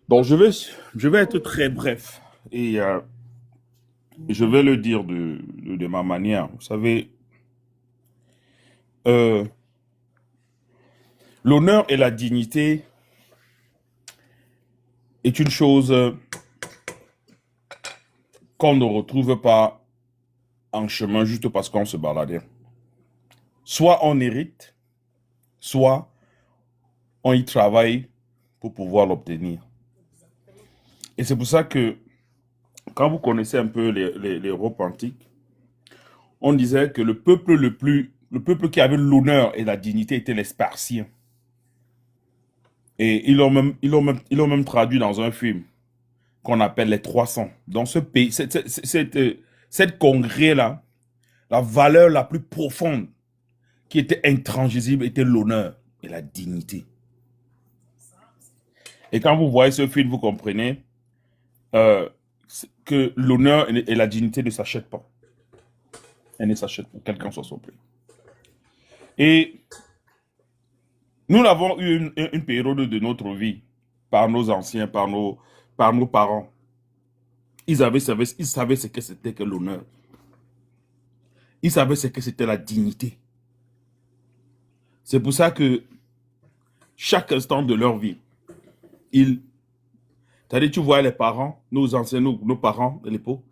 Donc, je vais être très bref et je vais le dire de ma manière. Vous savez, euh, l'honneur et la dignité est une chose qu'on ne retrouve pas en chemin juste parce qu'on se baladait. Soit on hérite, soit on y travaille pour pouvoir l'obtenir. Et c'est pour ça que quand vous connaissez un peu l'Europe antique, on disait que le peuple qui avait l'honneur et la dignité était les Spartiens. Et ils l'ont même traduit dans un film qu'on appelle les 300. Dans ce pays, cette congrès-là, la valeur la plus profonde qui était intransigible était l'honneur et la dignité. Et quand vous voyez ce film, vous comprenez euh, que l'honneur et la dignité ne s'achètent pas. Elles ne s'achètent pas, quel qu'en soit son prix. Et nous l'avons eu une période de notre vie par nos anciens, par nos parents. Ils savaient ce que c'était que l'honneur. Ils savaient ce que c'était la dignité. C'est pour ça que chaque instant de leur vie, ils, c'est-à-dire tu vois les parents, nos anciens, nos parents de l'époque,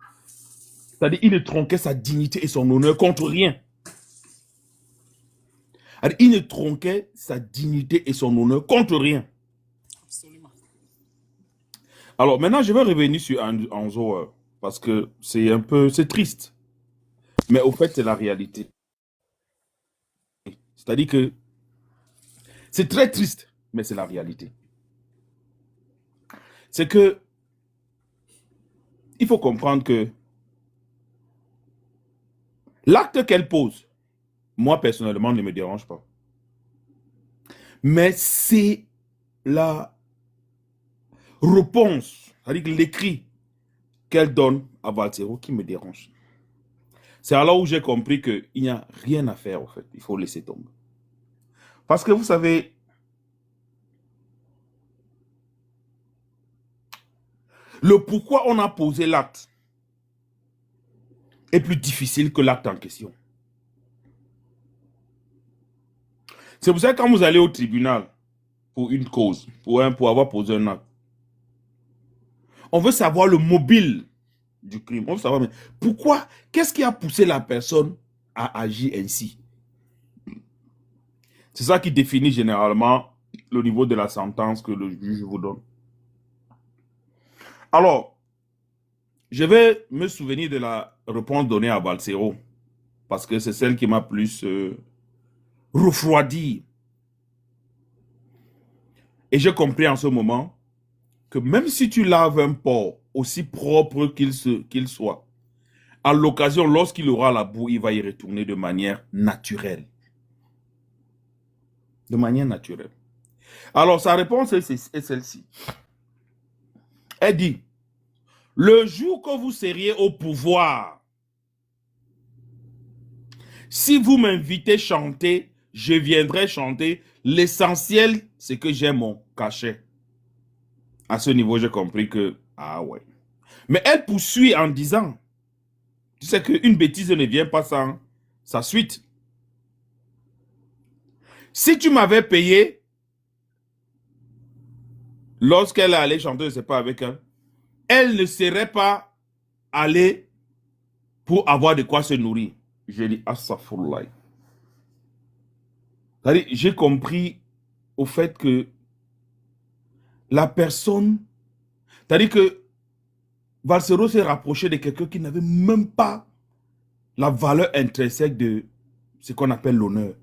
c'est-à-dire ils ne tronquaient sa dignité et son honneur contre rien. C'est-à-dire, ils ne tronquaient sa dignité et son honneur contre rien. Absolument. Alors maintenant, je vais revenir sur Anzo parce que c'est triste. Mais au fait, c'est la réalité. C'est-à-dire que c'est très triste, mais c'est la réalité. C'est que il faut comprendre que l'acte qu'elle pose, moi personnellement, ne me dérange pas. Mais c'est la réponse, c'est-à-dire l'écrit qu'elle donne à Valtero qui me dérange. C'est alors où j'ai compris qu'il n'y a rien à faire, en fait. Il faut laisser tomber. Parce que vous savez, le pourquoi on a posé l'acte est plus difficile que l'acte en question. C'est pour ça que quand vous allez au tribunal pour une cause, pour avoir posé un acte, on veut savoir le mobile du crime. On veut savoir mais pourquoi, qu'est-ce qui a poussé la personne à agir ainsi. C'est ça qui définit généralement le niveau de la sentence que le juge vous donne. Alors, je vais me souvenir de la réponse donnée à Balsero, parce que c'est celle qui m'a plus refroidi. Et j'ai compris en ce moment que même si tu laves un porc aussi propre qu'il soit, à l'occasion, lorsqu'il aura la boue, il va y retourner de manière naturelle. De manière naturelle. Alors, sa réponse est celle-ci. Elle dit, le jour que vous seriez au pouvoir, si vous m'invitez chanter, je viendrai chanter. L'essentiel, c'est que j'ai mon cachet. À ce niveau, j'ai compris que, ah ouais. Mais elle poursuit en disant, tu sais qu'une bêtise ne vient pas sans sa suite. Si tu m'avais payé, lorsqu'elle est allée chanter, je ne sais pas avec elle ne serait pas allée pour avoir de quoi se nourrir. J'ai dit, Astaghfirullah. C'est-à-dire, j'ai compris au fait que la personne, c'est-à-dire que Valsero s'est rapproché de quelqu'un qui n'avait même pas la valeur intrinsèque de ce qu'on appelle l'honneur.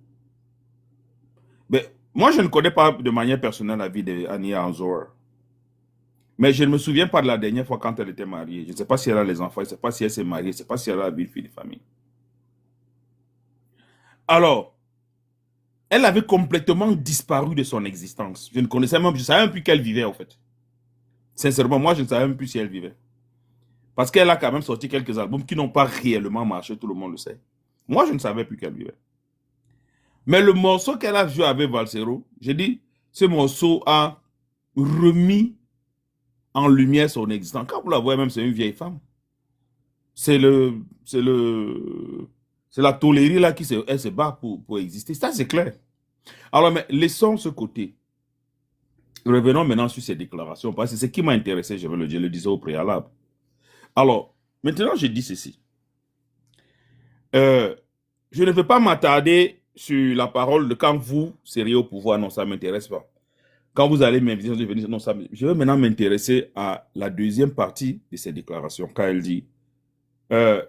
Mais moi, je ne connais pas de manière personnelle la vie d'Annie Anzor. Mais je ne me souviens pas de la dernière fois quand elle était mariée. Je ne sais pas si elle a les enfants, je ne sais pas si elle s'est mariée, je ne sais pas si elle a une fille de famille. Alors, elle avait complètement disparu de son existence. Je ne connaissais même, je ne savais même plus qu'elle vivait, en fait. Sincèrement, moi, je ne savais même plus si elle vivait. Parce qu'elle a quand même sorti quelques albums qui n'ont pas réellement marché, tout le monde le sait. Moi, je ne savais plus qu'elle vivait. Mais le morceau qu'elle a joué avec Valsero, j'ai dit, ce morceau a remis en lumière son existence. Quand vous la voyez même, c'est une vieille femme. C'est la tôlerie là elle se bat pour exister. Ça, c'est clair. Alors, mais laissons ce côté. Revenons maintenant sur ces déclarations, parce que c'est ce qui m'a intéressé, je le disais au préalable. Alors, maintenant, je dis ceci. Je ne veux pas m'attarder sur la parole de quand vous seriez au pouvoir. Non, ça ne m'intéresse pas. Quand vous allez m'inviter, non, je vais maintenant m'intéresser à la deuxième partie de ces déclarations, quand elle dit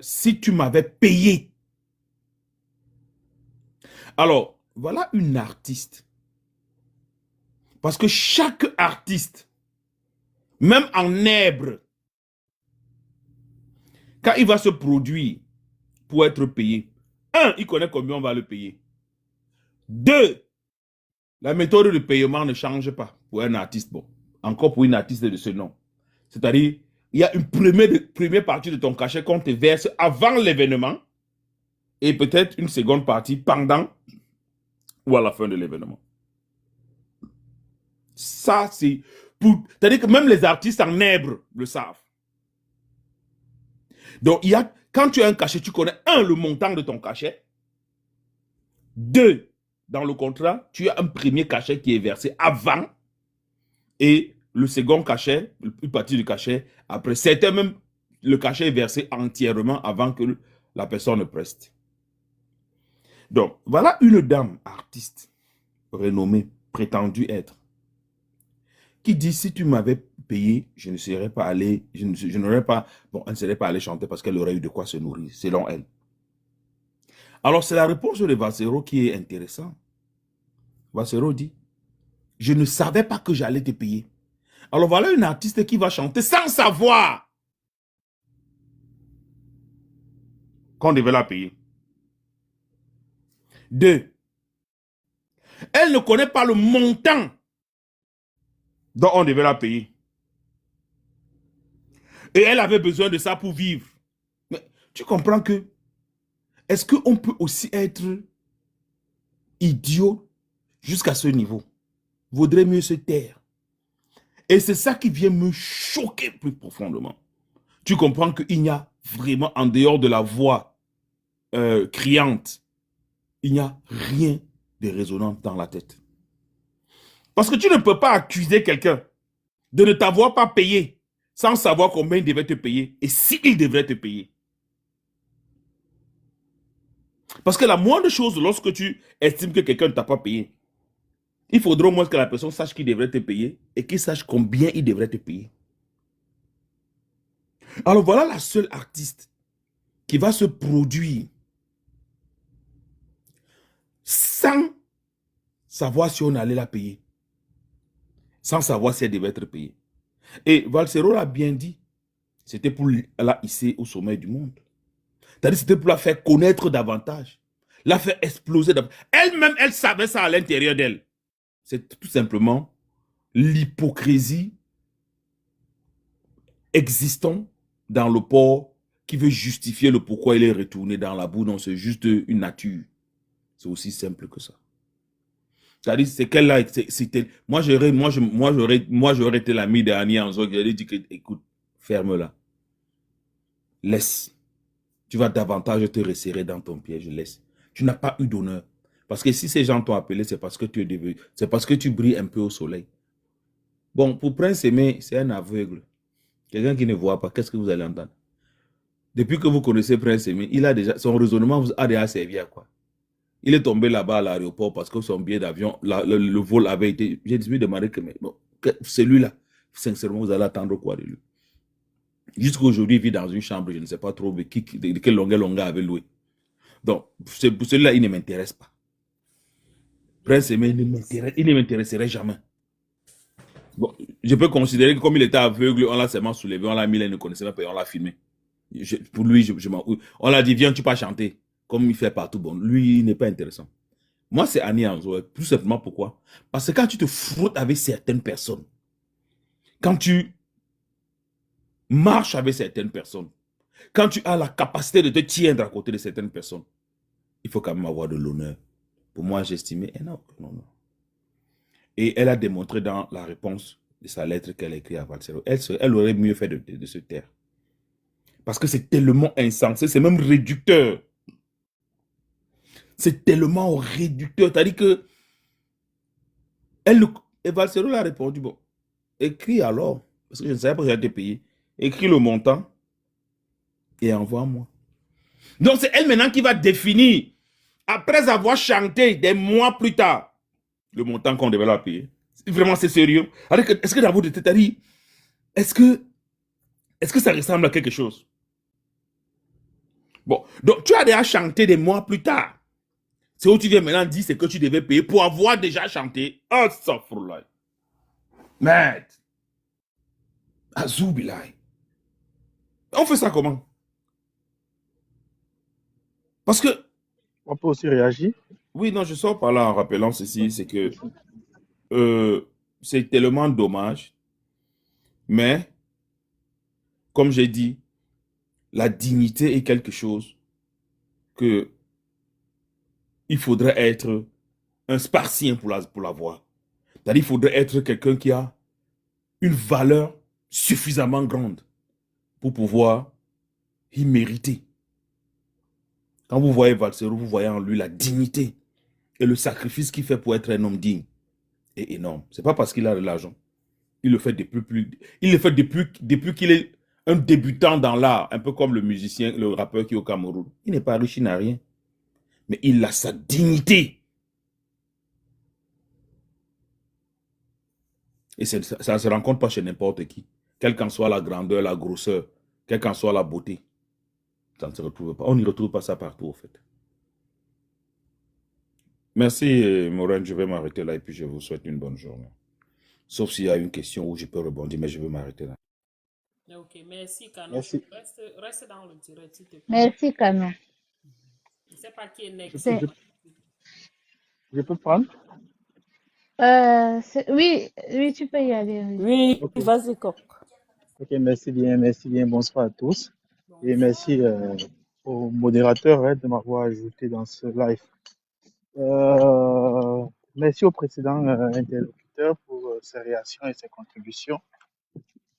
si tu m'avais payé. Alors, voilà une artiste. Parce que chaque artiste, même en nèbre, quand il va se produire pour être payé, un, il connaît combien on va le payer. Deux, la méthode de paiement ne change pas pour un artiste. Bon, encore pour une artiste de ce nom. C'est-à-dire, il y a une première partie de ton cachet qu'on te verse avant l'événement et peut-être une seconde partie pendant ou à la fin de l'événement. Ça, c'est pour... C'est-à-dire que même les artistes en nèbre le savent. Donc, quand tu as un cachet, tu connais, un, le montant de ton cachet. Deux, dans le contrat, tu as un premier cachet qui est versé avant et le second cachet, une partie du cachet, après. Certains même, le cachet est versé entièrement avant que la personne ne preste. Donc, voilà une dame artiste renommée, prétendue être, qui dit, si tu m'avais payé, je ne serais pas allé, je n'aurais pas, bon, elle ne serait pas allée chanter parce qu'elle aurait eu de quoi se nourrir, selon elle. Alors, c'est la réponse de Valsero qui est intéressante. Valsero dit, je ne savais pas que j'allais te payer. Alors, voilà une artiste qui va chanter sans savoir qu'on devait la payer. Deux, elle ne connaît pas le montant dont on devait la payer. Et elle avait besoin de ça pour vivre. Mais tu comprends que, est-ce qu'on peut aussi être idiot jusqu'à ce niveau? Vaudrait mieux se taire. Et c'est ça qui vient me choquer plus profondément. Tu comprends qu'il n'y a vraiment, en dehors de la voix criante, il n'y a rien de résonnant dans la tête. Parce que tu ne peux pas accuser quelqu'un de ne t'avoir pas payé sans savoir combien il devait te payer et s'il devrait te payer. Parce que la moindre chose, lorsque tu estimes que quelqu'un ne t'a pas payé, il faudra au moins que la personne sache qu'il devrait te payer et qu'il sache combien il devrait te payer. Alors voilà la seule artiste qui va se produire sans savoir si on allait la payer, sans savoir si elle devait être payée. Et Valsero l'a bien dit, c'était pour la hisser au sommet du monde. C'est-à-dire c'était pour la faire connaître davantage, la faire exploser davantage. Elle-même, elle savait ça à l'intérieur d'elle. C'est tout simplement l'hypocrisie existant dans le port qui veut justifier le pourquoi il est retourné dans la boue. Non, c'est juste une nature. C'est aussi simple que ça. C'est-à-dire, c'est qu'elle là, moi j'aurais été l'ami d'Annie Anzo qui aurait dit que, écoute, ferme-la. Laisse. Tu vas davantage te resserrer dans ton piège, laisse. Tu n'as pas eu d'honneur. Parce que si ces gens t'ont appelé, c'est parce que tu es devenu, c'est parce que tu brilles un peu au soleil. Bon, pour Prince Aimé, c'est un aveugle. Quelqu'un qui ne voit pas, qu'est-ce que vous allez entendre? Depuis que vous connaissez Prince Aimé, il a déjà, son raisonnement vous a déjà servi à quoi? Il est tombé là-bas à l'aéroport parce que son billet d'avion, le vol avait été... J'ai dû lui demander que, mais bon, celui-là, sincèrement, vous allez attendre quoi de lui? Jusqu'à aujourd'hui, il vit dans une chambre, je ne sais pas trop de quelle longueur avait loué. Donc, pour celui-là, il ne m'intéresse pas. Prince Aimé, il ne m'intéresserait jamais. Bon, je peux considérer que comme il était aveugle, on l'a seulement soulevé, on l'a mis là, il ne connaissait pas et on l'a filmé. Pour lui, on l'a dit, viens, tu peux chanter. Comme il fait partout, bon, lui, il n'est pas intéressant. Moi, c'est Annie Anzo. Tout simplement pourquoi? Parce que quand tu te frottes avec certaines personnes, quand tu marches avec certaines personnes, quand tu as la capacité de te tiendre à côté de certaines personnes, il faut quand même avoir de l'honneur. Pour moi, j'estimais, non, non, non. Et elle a démontré dans la réponse de sa lettre qu'elle a écrite à Valsero. Elle aurait mieux fait de se taire. Parce que c'est tellement insensé, c'est même réducteur. C'est tellement réducteur. C'est-à-dire que et Valsero lui a répondu, bon, écris alors, parce que je ne savais pas que j'allais te payer. Écris le montant et envoie-moi. Donc c'est elle maintenant qui va définir, après avoir chanté des mois plus tard, le montant qu'on devait leur payer. Vraiment, c'est sérieux. Est-ce que dans votre tête, est-ce que ça ressemble à quelque chose? Bon, donc tu as déjà chanté des mois plus tard. C'est où tu viens maintenant dire ce que tu devais payer pour avoir déjà chanté. Oh, ça fout là. Merde. Azoubilai. On fait ça comment? Parce que... On peut aussi réagir. Oui, non, je sors par là en rappelant ceci, c'est que c'est tellement dommage. Mais, comme j'ai dit, la dignité est quelque chose que il faudrait être un spartien pour l'avoir. C'est-à-dire qu'il faudrait être quelqu'un qui a une valeur suffisamment grande pour pouvoir y mériter. Quand vous voyez Valsero, vous voyez en lui la dignité et le sacrifice qu'il fait pour être un homme digne est énorme. Ce n'est pas parce qu'il a de l'argent. Il le fait depuis qu'il est un débutant dans l'art, un peu comme le musicien, le rappeur qui est au Cameroun. Il n'est pas riche, il n'a rien. Mais il a sa dignité. Et ça ne se rencontre pas chez n'importe qui. Quelle qu'en soit la grandeur, la grosseur, quelle qu'en soit la beauté. Ça ne se retrouve pas. On n'y retrouve pas ça partout, au fait. Merci, Maureen. Je vais m'arrêter là et puis je vous souhaite une bonne journée. Sauf s'il y a une question où je peux rebondir, mais je vais m'arrêter là. Ok, merci, Kano. Merci. Reste dans le direct, s'il te plaît. Merci, Kano. Je ne sais pas qui est next. Je peux prendre? Oui, tu peux y aller. Oui, Ok. vas-y, Coq. Ok, merci bien. Bonsoir à tous. Et merci au modérateur de m'avoir ajouté dans ce live. Merci au précédent interlocuteur pour ses réactions et ses contributions.